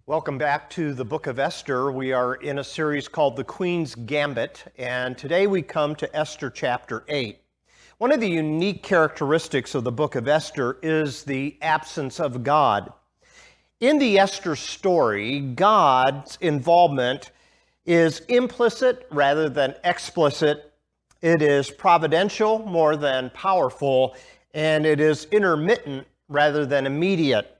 Welcome back to the book of Esther. We are in a series called The Queen's Gambit, and today we come to Esther chapter 8. One of the unique characteristics of the book of Esther is the absence of God. In the Esther story, God's involvement is implicit rather than explicit. It is providential more than powerful, and it is intermittent rather than immediate.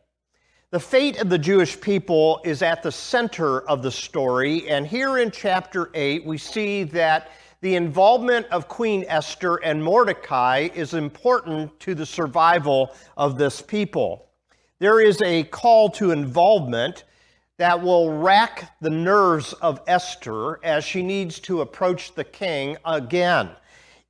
The fate of the Jewish people is at the center of the story, and here in chapter 8 we see that the involvement of Queen Esther and Mordecai is important to the survival of this people. There is a call to involvement that will rack the nerves of Esther as she needs to approach the king again.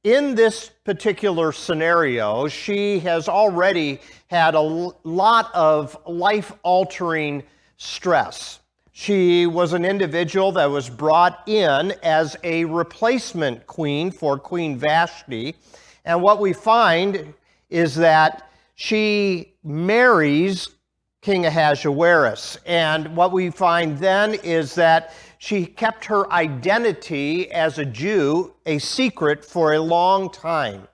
In this particular scenario, she has already had a lot of life-altering stress. She was an individual that was brought in as a replacement queen for Queen Vashti. And what we find is that she marries King Ahasuerus. And what we find then is that she kept her identity as a Jew a secret for a long time.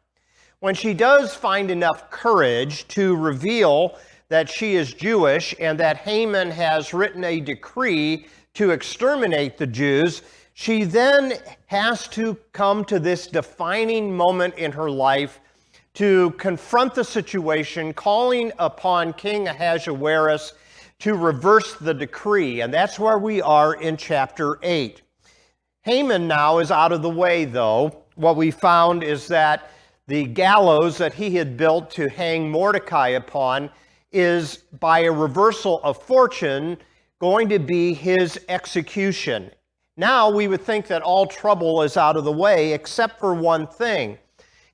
When she does find enough courage to reveal that she is Jewish and that Haman has written a decree to exterminate the Jews, she then has to come to this defining moment in her life to confront the situation, calling upon King Ahasuerus to reverse the decree. And that's where we are in chapter 8. Haman now is out of the way, though. What we found is that the gallows that he had built to hang Mordecai upon is, by a reversal of fortune, going to be his execution. Now we would think that all trouble is out of the way, except for one thing.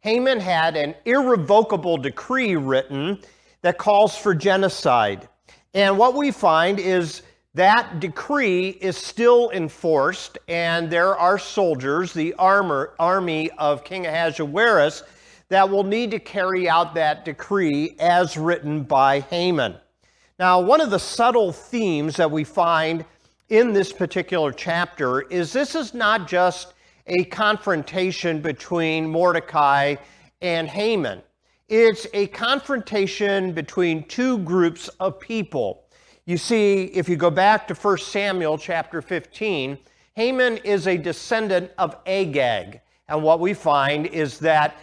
Haman had an irrevocable decree written that calls for genocide. And what we find is that decree is still enforced, and there are soldiers, the army of King Ahasuerus, that will need to carry out that decree as written by Haman. Now, one of the subtle themes that we find in this particular chapter is this is not just a confrontation between Mordecai and Haman. It's a confrontation between two groups of people. You see, if you go back to 1 Samuel chapter 15, Haman is a descendant of Agag. And what we find is that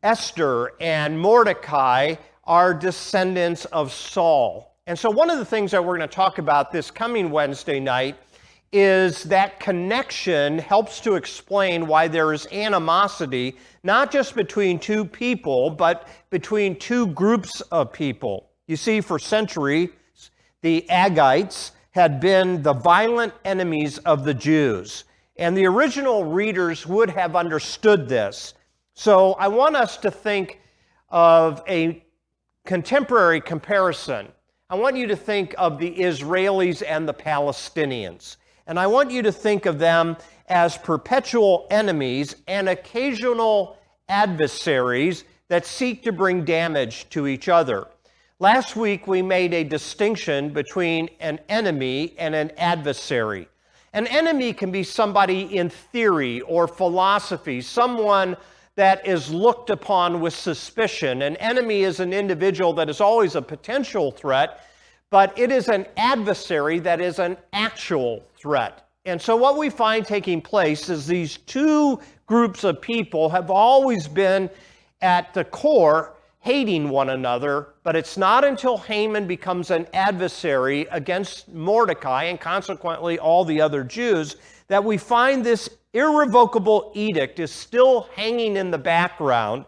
Esther and Mordecai are descendants of Saul. And so one of the things that we're going to talk about this coming Wednesday night is that connection helps to explain why there is animosity, not just between two people, but between two groups of people. You see, for centuries, the Agagites had been the violent enemies of the Jews, and the original readers would have understood this. So I want us to think of a contemporary comparison. I want you to think of the Israelis and the Palestinians. And I want you to think of them as perpetual enemies and occasional adversaries that seek to bring damage to each other. Last week, we made a distinction between an enemy and an adversary. An enemy can be somebody in theory or philosophy, someone that is looked upon with suspicion. An enemy is an individual that is always a potential threat, but it is an adversary that is an actual threat. And so what we find taking place is these two groups of people have always been at the core hating one another, but it's not until Haman becomes an adversary against Mordecai and consequently all the other Jews that we find this irrevocable edict is still hanging in the background.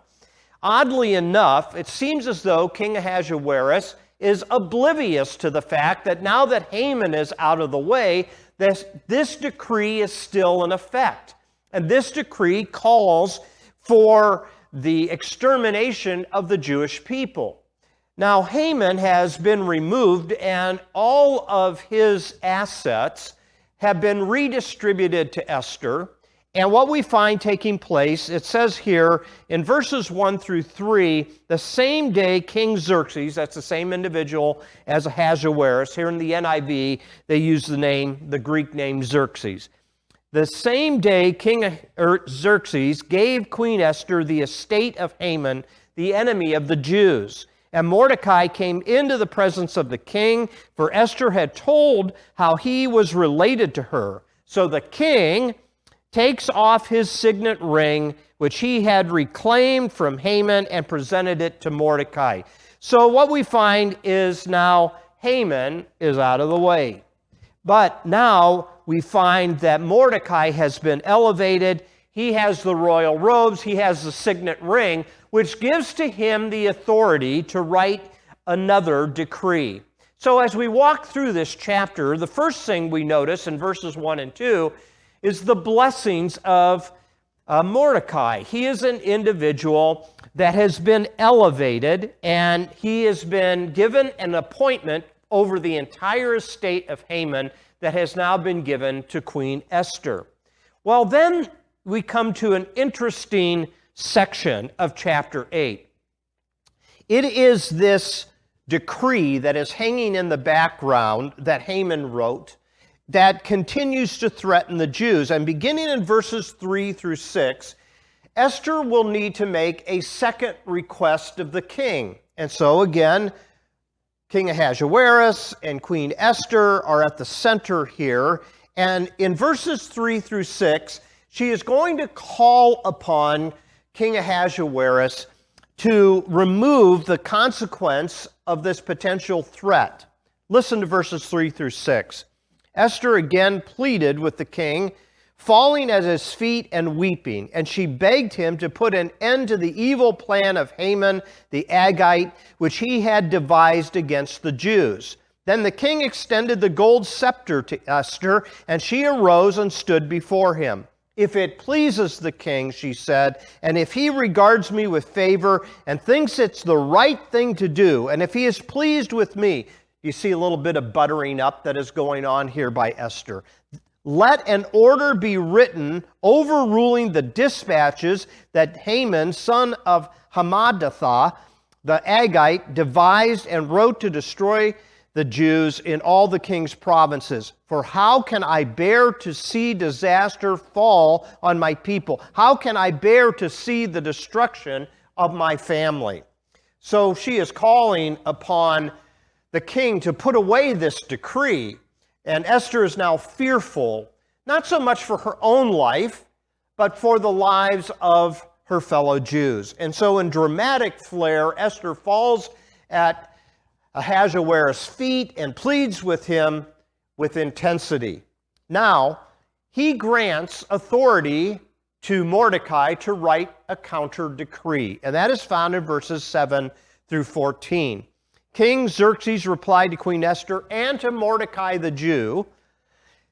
Oddly enough, it seems as though King Ahasuerus is oblivious to the fact that now that Haman is out of the way, this decree is still in effect. And this decree calls for the extermination of the Jewish people. Now, Haman has been removed, and all of his assets have been redistributed to Esther, And what we find taking place, it says here in verses 1 through 3, the same day King Xerxes, that's the same individual as Ahasuerus. Here in the NIV, they use the Greek name Xerxes. The same day King Xerxes gave Queen Esther the estate of Haman, the enemy of the Jews. And Mordecai came into the presence of the king, for Esther had told how he was related to her. So the king takes off his signet ring, which he had reclaimed from Haman, and presented it to Mordecai. So what we find is now Haman is out of the way. But now we find that Mordecai has been elevated. He has the royal robes. He has the signet ring, which gives to him the authority to write another decree. So as we walk through this chapter, the first thing we notice in verses 1 and 2 is the blessings of Mordecai. He is an individual that has been elevated, and he has been given an appointment over the entire estate of Haman that has now been given to Queen Esther. Well, then we come to an interesting section of chapter 8. It is this decree that is hanging in the background that Haman wrote that continues to threaten the Jews. And beginning in verses 3 through 6, Esther will need to make a second request of the king. And so again, King Ahasuerus and Queen Esther are at the center here. And in verses 3 through 6, she is going to call upon King Ahasuerus to remove the consequence of this potential threat. Listen to verses 3 through 6. Esther again pleaded with the king, falling at his feet and weeping, and she begged him to put an end to the evil plan of Haman the Agagite, which he had devised against the Jews. Then the king extended the gold scepter to Esther, and she arose and stood before him. If it pleases the king, she said, and if he regards me with favor and thinks it's the right thing to do, and if he is pleased with me, you see a little bit of buttering up that is going on here by Esther. Let an order be written overruling the dispatches that Haman, son of Hammedatha, the Agagite, devised and wrote to destroy the Jews in all the king's provinces. For how can I bear to see disaster fall on my people? How can I bear to see the destruction of my family? So she is calling upon the king to put away this decree. And Esther is now fearful, not so much for her own life, but for the lives of her fellow Jews. And so in dramatic flair, Esther falls at Ahasuerus' feet and pleads with him with intensity. Now, he grants authority to Mordecai to write a counter decree, and that is found in verses 7 through 14. King Xerxes replied to Queen Esther and to Mordecai the Jew,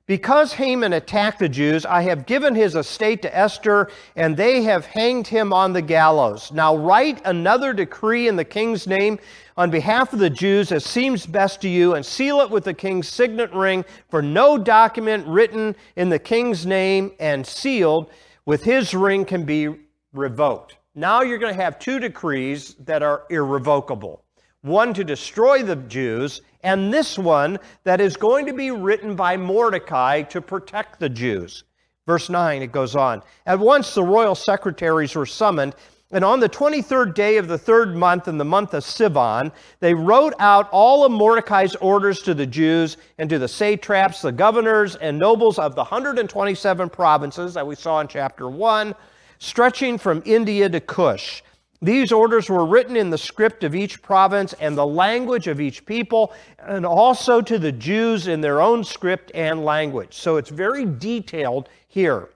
because Haman attacked the Jews, I have given his estate to Esther, and they have hanged him on the gallows. Now write another decree in the king's name on behalf of the Jews as seems best to you, and seal it with the king's signet ring, for no document written in the king's name and sealed with his ring can be revoked. Now you're going to have two decrees that are irrevocable. One to destroy the Jews, and this one that is going to be written by Mordecai to protect the Jews. Verse 9, it goes on. At once the royal secretaries were summoned, and on the 23rd day of the third month, in the month of Sivan, they wrote out all of Mordecai's orders to the Jews and to the satraps, the governors, and nobles of the 127 provinces that we saw in chapter 1, stretching from India to Cush. These orders were written in the script of each province and the language of each people, and also to the Jews in their own script and language. So it's very detailed here.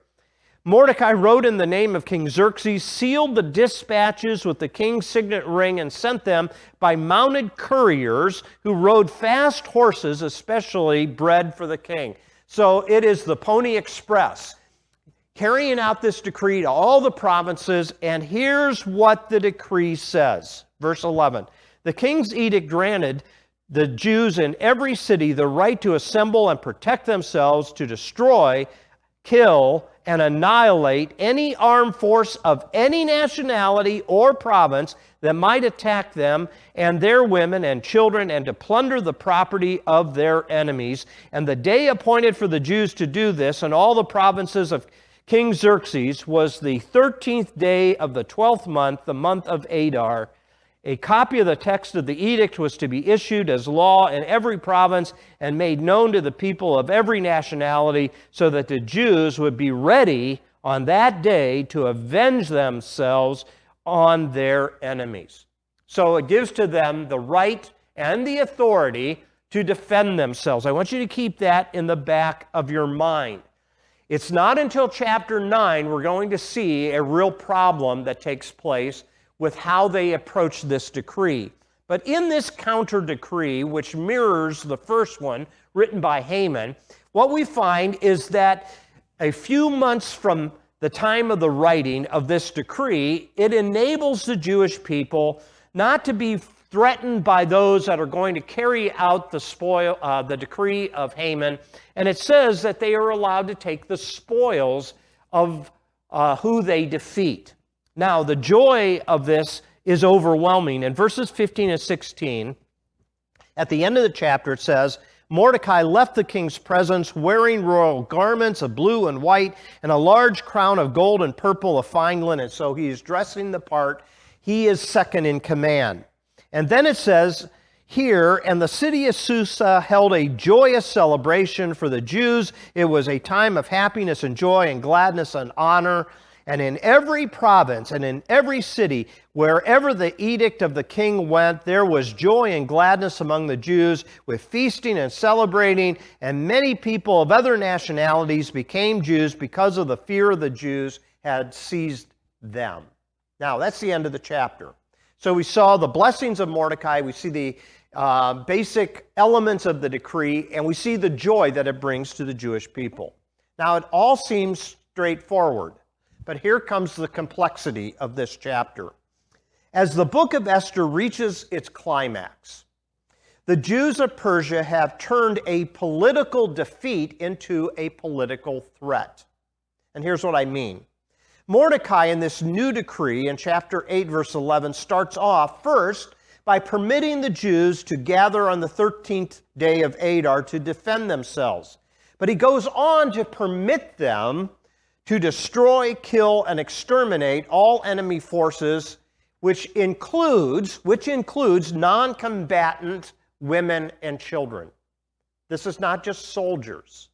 Mordecai wrote in the name of King Xerxes, sealed the dispatches with the king's signet ring, and sent them by mounted couriers who rode fast horses, especially bred for the king. So it is the Pony Express, carrying out this decree to all the provinces, and here's what the decree says. Verse 11, the king's edict granted the Jews in every city the right to assemble and protect themselves, to destroy, kill, and annihilate any armed force of any nationality or province that might attack them and their women and children, and to plunder the property of their enemies. And the day appointed for the Jews to do this in all the provinces of King Xerxes was the 13th day of the 12th month, the month of Adar. A copy of the text of the edict was to be issued as law in every province and made known to the people of every nationality, so that the Jews would be ready on that day to avenge themselves on their enemies. So it gives to them the right and the authority to defend themselves. I want you to keep that in the back of your mind. It's not until chapter 9 we're going to see a real problem that takes place with how they approach this decree. But in this counter decree, which mirrors the first one written by Haman, what we find is that a few months from the time of the writing of this decree, it enables the Jewish people not to be threatened by those that are going to carry out the decree of Haman. And it says that they are allowed to take the spoils of who they defeat. Now, the joy of this is overwhelming. In verses 15 and 16, at the end of the chapter, it says, Mordecai left the king's presence wearing royal garments of blue and white and a large crown of gold and purple of fine linen. So he is dressing the part. He is second in command. And then it says here, and the city of Susa held a joyous celebration for the Jews. It was a time of happiness and joy and gladness and honor. And in every province and in every city, wherever the edict of the king went, there was joy and gladness among the Jews, with feasting and celebrating, and many people of other nationalities became Jews because of the fear of the Jews had seized them. Now, that's the end of the chapter. So we saw the blessings of Mordecai, we see the basic elements of the decree, and we see the joy that it brings to the Jewish people. Now, it all seems straightforward. But here comes the complexity of this chapter. As the book of Esther reaches its climax, the Jews of Persia have turned a political defeat into a political threat. And here's what I mean. Mordecai, in this new decree in chapter 8, verse 11, starts off first by permitting the Jews to gather on the 13th day of Adar to defend themselves. But he goes on to permit them to destroy, kill, and exterminate all enemy forces, which includes non-combatant women and children. This is not just soldiers.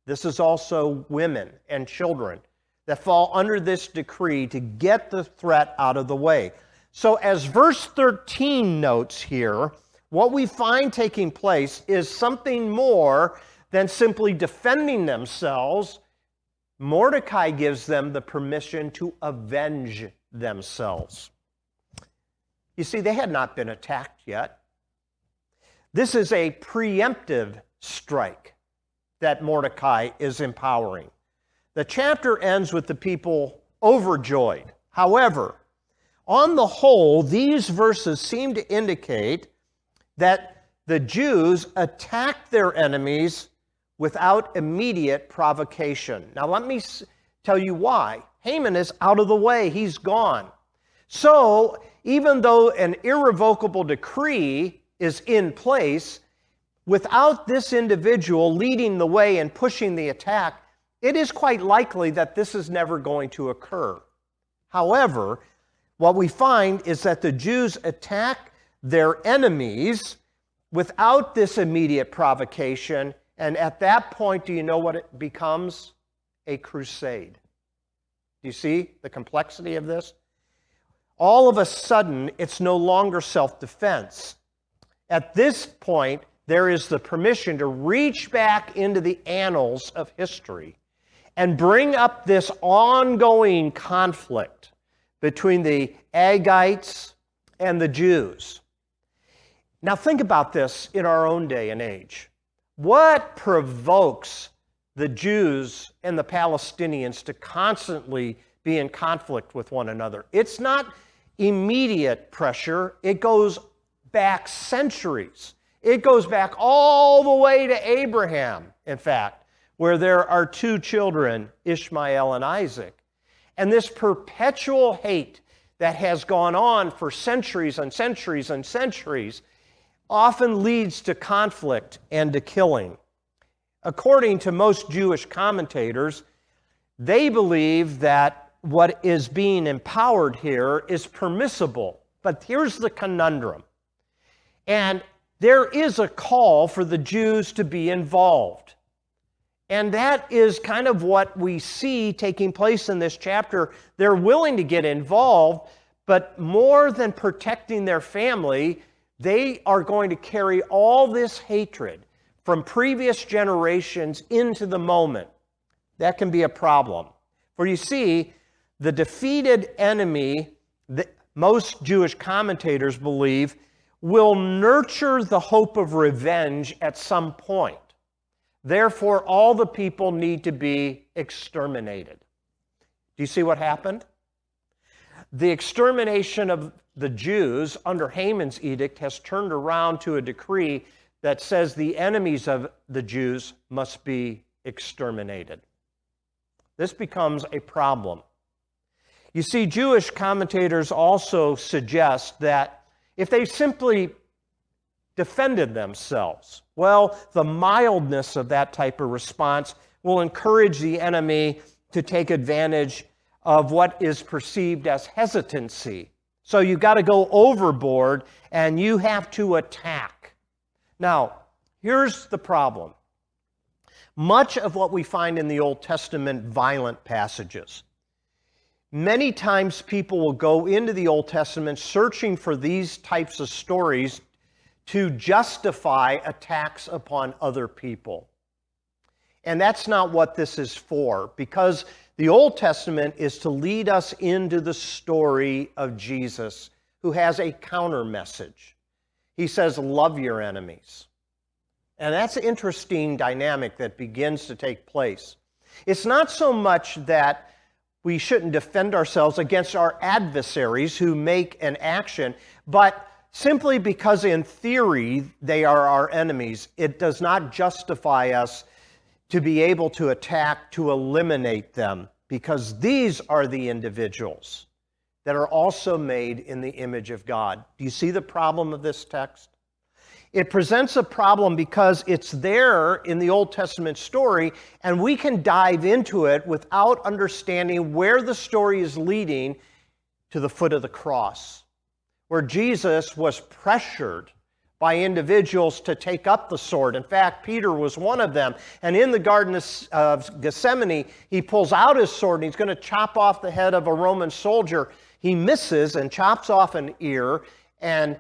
This is also women and children that fall under this decree to get the threat out of the way. So as verse 13 notes here, what we find taking place is something more than simply defending themselves. Mordecai gives them the permission to avenge themselves. You see, they had not been attacked yet. This is a preemptive strike that Mordecai is empowering. The chapter ends with the people overjoyed. However, on the whole, these verses seem to indicate that the Jews attacked their enemies without immediate provocation. Now let me tell you why. Haman is out of the way. He's gone. So even though an irrevocable decree is in place, without this individual leading the way and pushing the attack, it is quite likely that this is never going to occur. However, what we find is that the Jews attack their enemies without this immediate provocation. And at that point, do you know what it becomes? A crusade. Do you see the complexity of this? All of a sudden, it's no longer self-defense. At this point, there is the permission to reach back into the annals of history and bring up this ongoing conflict between the Agagites and the Jews. Now think about this in our own day and age. What provokes the Jews and the Palestinians to constantly be in conflict with one another? It's not immediate pressure. It goes back centuries. It goes back all the way to Abraham, in fact, where there are two children, Ishmael and Isaac. And this perpetual hate that has gone on for centuries and centuries and centuries often leads to conflict and to killing. According to most Jewish commentators, they believe that what is being empowered here is permissible. But here's the conundrum. And there is a call for the Jews to be involved. And that is kind of what we see taking place in this chapter. They're willing to get involved, but more than protecting their family, they are going to carry all this hatred from previous generations into the moment. That can be a problem. For you see, the defeated enemy, most Jewish commentators believe, will nurture the hope of revenge at some point. Therefore, all the people need to be exterminated. Do you see what happened? The extermination of the Jews under Haman's edict has turned around to a decree that says the enemies of the Jews must be exterminated. This becomes a problem. You see, Jewish commentators also suggest that if they simply defended themselves, well, the mildness of that type of response will encourage the enemy to take advantage of what is perceived as hesitancy. So you've got to go overboard and you have to attack. Now, here's the problem. Much of what we find in the Old Testament violent passages, many times people will go into the Old Testament searching for these types of stories to justify attacks upon other people. And that's not what this is for, because the Old Testament is to lead us into the story of Jesus, who has a counter message. He says, love your enemies. And that's an interesting dynamic that begins to take place. It's not so much that we shouldn't defend ourselves against our adversaries who make an action, but simply because in theory they are our enemies, it does not justify us to be able to attack, to eliminate them, because these are the individuals that are also made in the image of God. Do you see the problem of this text? It presents a problem because it's there in the Old Testament story, and we can dive into it without understanding where the story is leading to the foot of the cross, where Jesus was pressured by individuals to take up the sword. In fact, Peter was one of them. And in the Garden of Gethsemane, he pulls out his sword and he's going to chop off the head of a Roman soldier. He misses and chops off an ear, and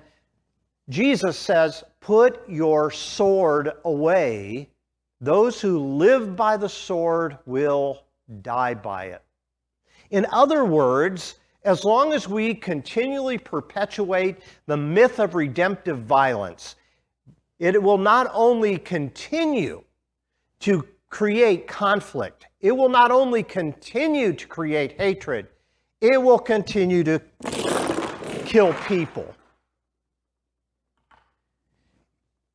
Jesus says, put your sword away. Those who live by the sword will die by it. In other words, as long as we continually perpetuate the myth of redemptive violence, it will not only continue to create conflict, it will not only continue to create hatred, it will continue to kill people.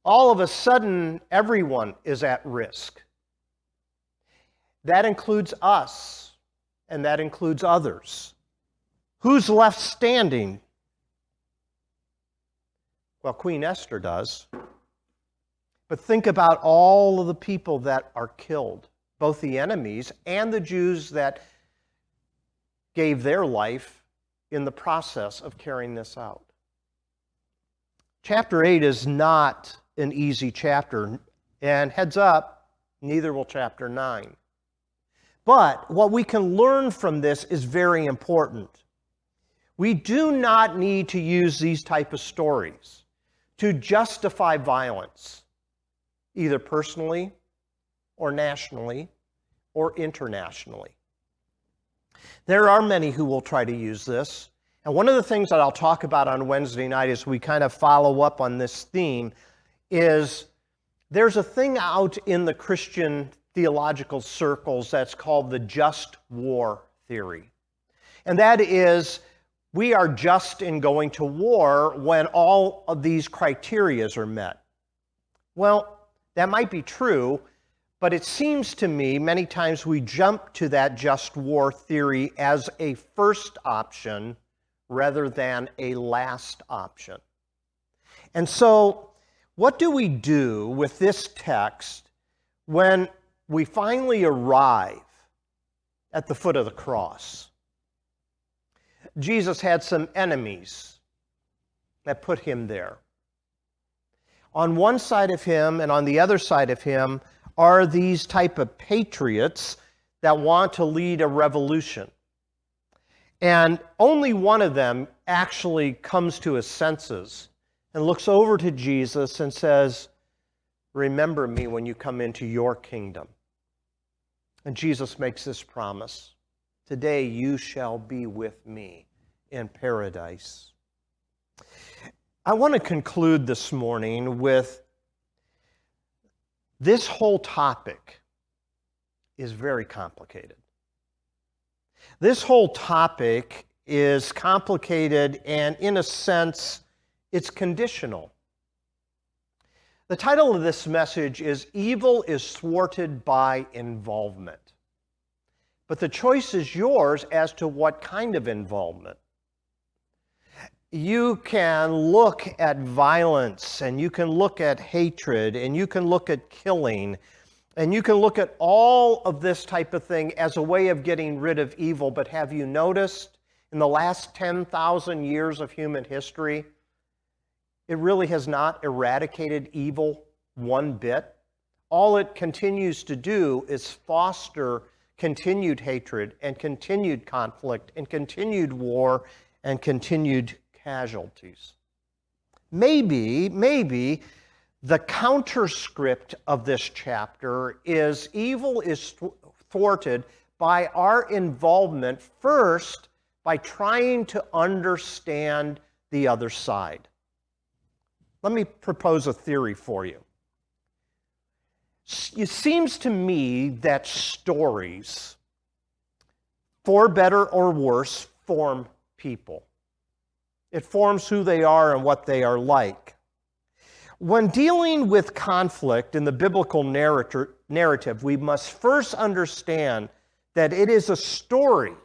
All of a sudden, everyone is at risk. That includes us, and that includes others. Who's left standing? Well, Queen Esther does. But think about all of the people that are killed, both the enemies and the Jews that gave their life in the process of carrying this out. Chapter 8 is not an easy chapter, and heads up, neither will chapter 9. But what we can learn from this is very important. We do not need to use these type of stories to justify violence, either personally or nationally or internationally. There are many who will try to use this. And one of the things that I'll talk about on Wednesday night as we kind of follow up on this theme is there's a thing out in the Christian theological circles that's called the just war theory. And that is, we are just in going to war when all of these criteria are met. Well, that might be true, But it seems to me many times we jump to that just war theory as a first option rather than a last option. And so, what do we do with this text when we finally arrive at the foot of the cross? Jesus had some enemies that put him there. On one side of him and on the other side of him are these type of patriots that want to lead a revolution. And only one of them actually comes to his senses and looks over to Jesus and says, "Remember me when you come into your kingdom." And Jesus makes this promise, "Today you shall be with me in paradise." I want to conclude this morning with this whole topic is very complicated. This whole topic is complicated and, in a sense, it's conditional. The title of this message is "Evil is Thwarted by Involvement." But the choice is yours as to what kind of involvement. You can look at violence, and you can look at hatred, and you can look at killing, and you can look at all of this type of thing as a way of getting rid of evil. But have you noticed in the last 10,000 years of human history, it really has not eradicated evil one bit? All it continues to do is foster continued hatred and continued conflict and continued war and continued casualties. Maybe the counterscript of this chapter is evil is thwarted by our involvement first by trying to understand the other side. Let me propose a theory for you. It seems to me that stories, for better or worse, form people. It forms who they are and what they are like. When dealing with conflict in the biblical narrative, we must first understand that it is a story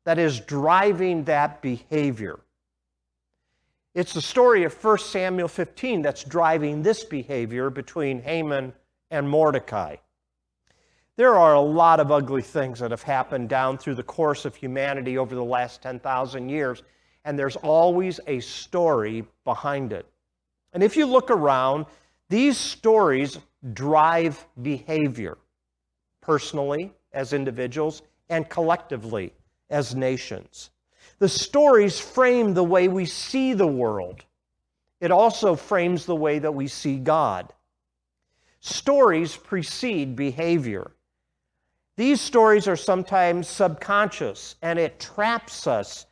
that is driving that behavior. It's the story of 1 Samuel 15 that's driving this behavior between Haman and Mordecai. There are a lot of ugly things that have happened down through the course of humanity over the last 10,000 years, and there's always a story behind it. And if you look around, these stories drive behavior, personally as individuals and collectively as nations. The stories frame the way we see the world. It also frames the way that we see God. Stories precede behavior. These stories are sometimes subconscious, and it traps us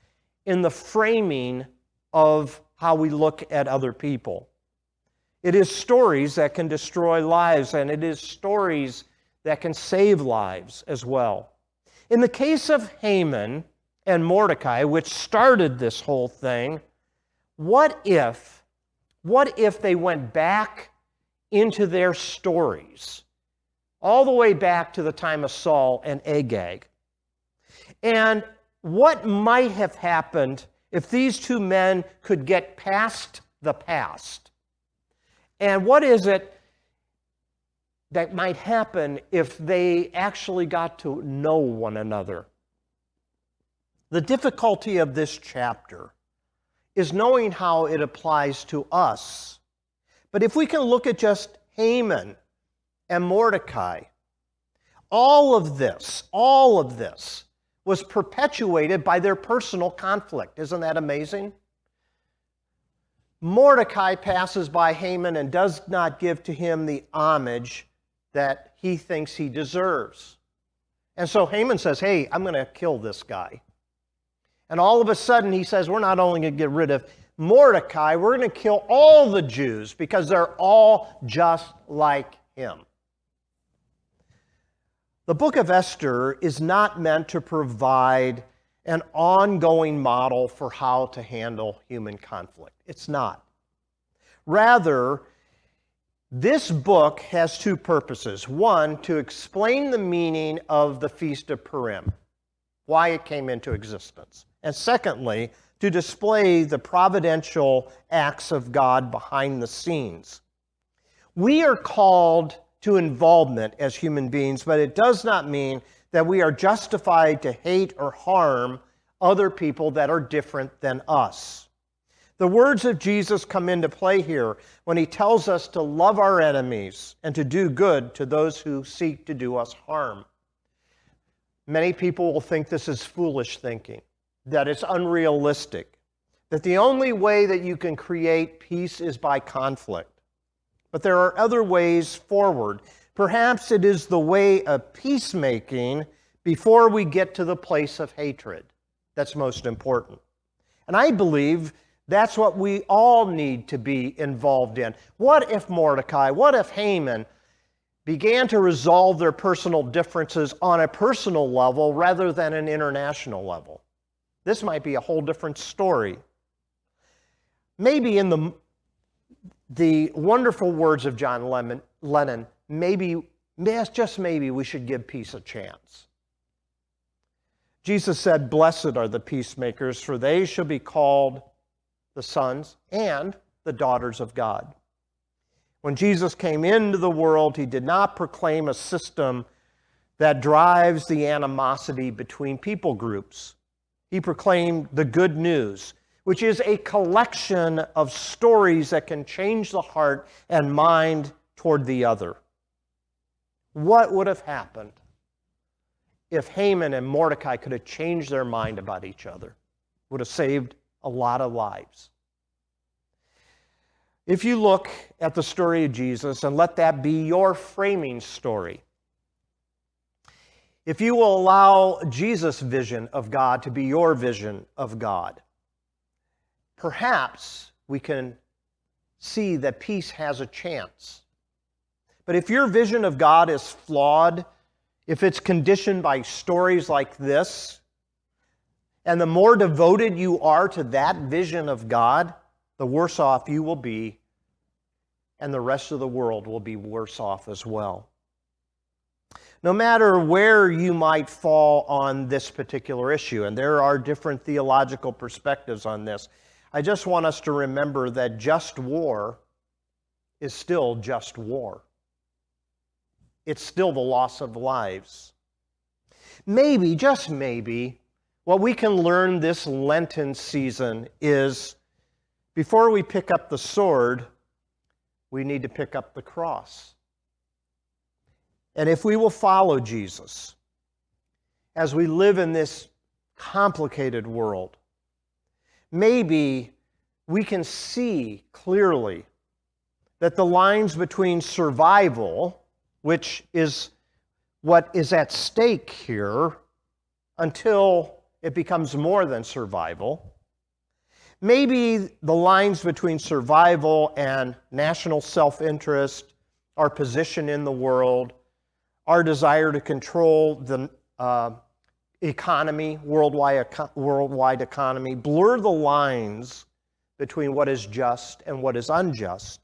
in the framing of how we look at other people. It is stories that can destroy lives, and it is stories that can save lives as well. In the case of Haman and Mordecai, which started this whole thing, what if they went back into their stories, all the way back to the time of Saul and Agag? And what might have happened if these two men could get past the past? And what is it that might happen if they actually got to know one another? The difficulty of this chapter is knowing how it applies to us. But if we can look at just Haman and Mordecai, all of this was perpetuated by their personal conflict. Isn't that amazing? Mordecai passes by Haman and does not give to him the homage that he thinks he deserves. And so Haman says, "Hey, I'm going to kill this guy." And all of a sudden he says, "We're not only going to get rid of Mordecai, we're going to kill all the Jews because they're all just like him." The book of Esther is not meant to provide an ongoing model for how to handle human conflict. It's not. Rather, This book has two purposes. One, to explain the meaning of the Feast of Purim, why it came into existence. And secondly, to display the providential acts of God behind the scenes. We are called to involvement as human beings, but it does not mean that we are justified to hate or harm other people that are different than us. The words of Jesus come into play here when he tells us to love our enemies and to do good to those who seek to do us harm. Many people will think this is foolish thinking, that it's unrealistic, that the only way that you can create peace is by conflict. But there are other ways forward. Perhaps it is the way of peacemaking before we get to the place of hatred that's most important. And I believe that's what we all need to be involved in. What if Mordecai, what if Haman began to resolve their personal differences on a personal level rather than an international level? This might be a whole different story. Maybe in the wonderful words of John Lennon, just maybe we should give peace a chance. Jesus said, "Blessed are the peacemakers, for they shall be called the sons and the daughters of God." When Jesus came into the world, he did not proclaim a system that drives the animosity between people groups. He proclaimed the good news, which is a collection of stories that can change the heart and mind toward the other. What would have happened if Haman and Mordecai could have changed their mind about each other? Would have saved a lot of lives. If you look at the story of Jesus and let that be your framing story, if you will allow Jesus' vision of God to be your vision of God, perhaps we can see that peace has a chance. But if your vision of God is flawed, if it's conditioned by stories like this, and the more devoted you are to that vision of God, the worse off you will be, and the rest of the world will be worse off as well. No matter where you might fall on this particular issue, and there are different theological perspectives on this, I just want us to remember that just war is still just war. It's still the loss of lives. Maybe, just maybe, what we can learn this Lenten season is before we pick up the sword, we need to pick up the cross. And if we will follow Jesus as we live in this complicated world, maybe we can see clearly that the lines between survival, which is what is at stake here until it becomes more than survival, maybe the lines between survival and national self-interest, our position in the world, our desire to control the economy, worldwide economy, blur the lines between what is just and what is unjust.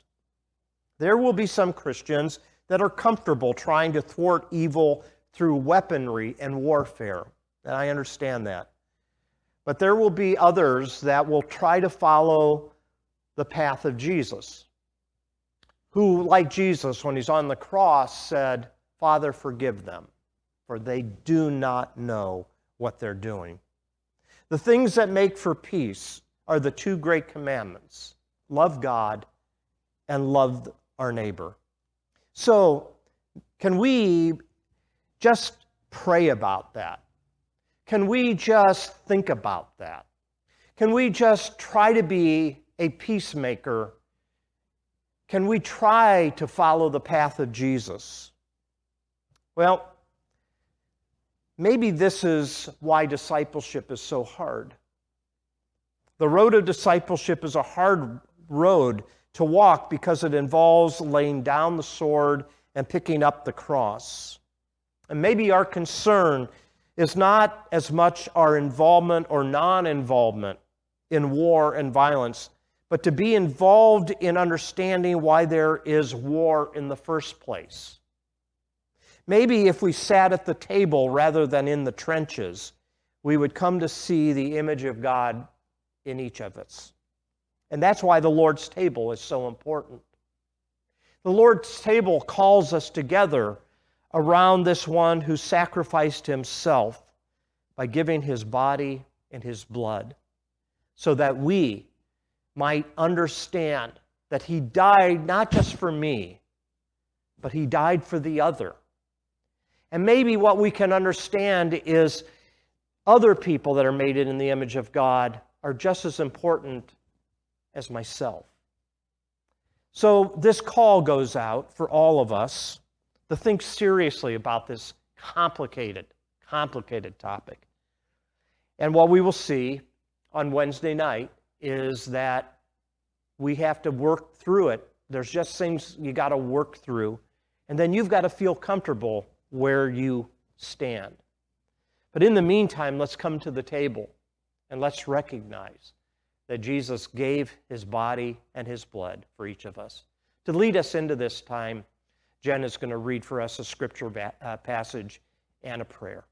There will be some Christians that are comfortable trying to thwart evil through weaponry and warfare, and I understand that. But there will be others that will try to follow the path of Jesus, who, like Jesus, when he's on the cross, said, "Father, forgive them, for they do not know what they're doing." The things that make for peace are the two great commandments: love God and love our neighbor. So, can we just pray about that? Can we just think about that? Can we just try to be a peacemaker? Can we try to follow the path of Jesus? Well, maybe this is why discipleship is so hard. The road of discipleship is a hard road to walk because it involves laying down the sword and picking up the cross. And maybe our concern is not as much our involvement or non-involvement in war and violence, but to be involved in understanding why there is war in the first place. Maybe if we sat at the table rather than in the trenches, we would come to see the image of God in each of us. And that's why the Lord's table is so important. The Lord's table calls us together around this one who sacrificed himself by giving his body and his blood so that we might understand that he died not just for me, but he died for the other. And maybe what we can understand is other people that are made in the image of God are just as important as myself. So this call goes out for all of us to think seriously about this complicated topic. And what we will see on Wednesday night is that we have to work through it. There's just things you got to work through, and then you've got to feel comfortable where you stand. But in the meantime, let's come to the table and let's recognize that Jesus gave his body and his blood for each of us. To lead us into this time, Jen is going to read for us a scripture passage and a prayer.